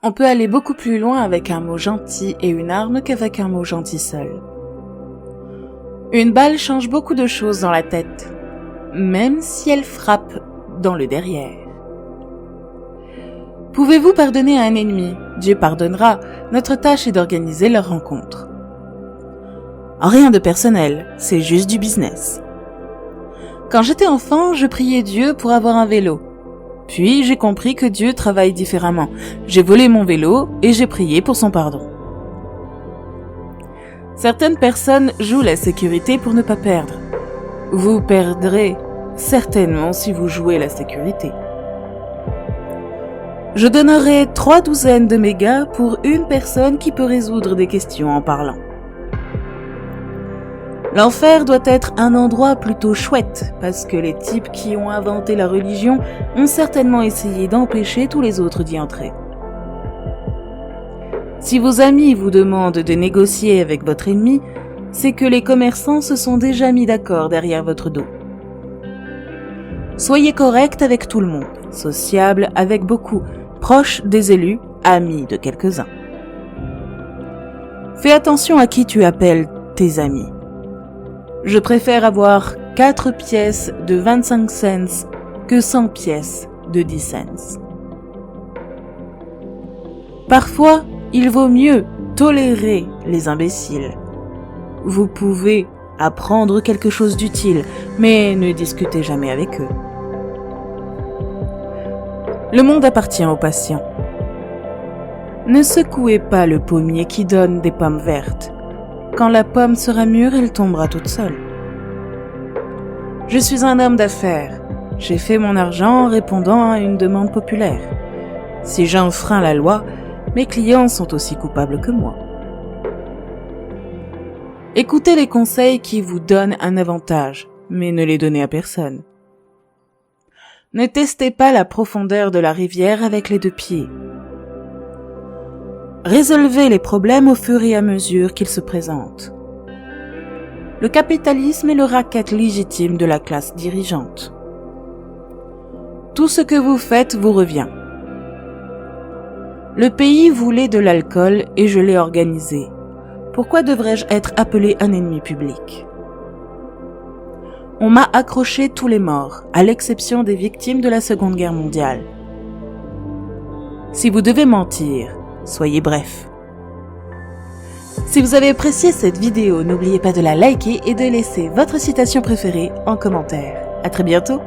On peut aller beaucoup plus loin avec un mot gentil et une arme qu'avec un mot gentil seul. Une balle change beaucoup de choses dans la tête, même si elle frappe dans le derrière. Pouvez-vous pardonner à un ennemi? Dieu pardonnera. Notre tâche est d'organiser leur rencontre. Rien de personnel, c'est juste du business. Quand j'étais enfant, je priais Dieu pour avoir un vélo. Puis j'ai compris que Dieu travaille différemment. J'ai volé mon vélo et j'ai prié pour son pardon. Certaines personnes jouent la sécurité pour ne pas perdre. Vous perdrez certainement si vous jouez la sécurité. Je donnerai 3 douzaines de mégas pour une personne qui peut résoudre des questions en parlant. L'enfer doit être un endroit plutôt chouette, parce que les types qui ont inventé la religion ont certainement essayé d'empêcher tous les autres d'y entrer. Si vos amis vous demandent de négocier avec votre ennemi, c'est que les commerçants se sont déjà mis d'accord derrière votre dos. Soyez correct avec tout le monde, sociable avec beaucoup, proche des élus, ami de quelques-uns. Fais attention à qui tu appelles tes amis. Je préfère avoir 4 pièces de 25 cents que 100 pièces de 10 cents. Parfois, il vaut mieux tolérer les imbéciles. Vous pouvez apprendre quelque chose d'utile, mais ne discutez jamais avec eux. Le monde appartient aux patients. Ne secouez pas le pommier qui donne des pommes vertes. Quand la pomme sera mûre, elle tombera toute seule. Je suis un homme d'affaires. J'ai fait mon argent en répondant à une demande populaire. Si j'enfreins la loi, mes clients sont aussi coupables que moi. Écoutez les conseils qui vous donnent un avantage, mais ne les donnez à personne. Ne testez pas la profondeur de la rivière avec les 2 pieds. Résolvez les problèmes au fur et à mesure qu'ils se présentent. Le capitalisme est le racket légitime de la classe dirigeante. Tout ce que vous faites vous revient. Le pays voulait de l'alcool et je l'ai organisé. Pourquoi devrais-je être appelé un ennemi public? On m'a accroché tous les morts, à l'exception des victimes de la Seconde Guerre mondiale. Si vous devez mentir, soyez bref. Si vous avez apprécié cette vidéo, n'oubliez pas de la liker et de laisser votre citation préférée en commentaire. À très bientôt!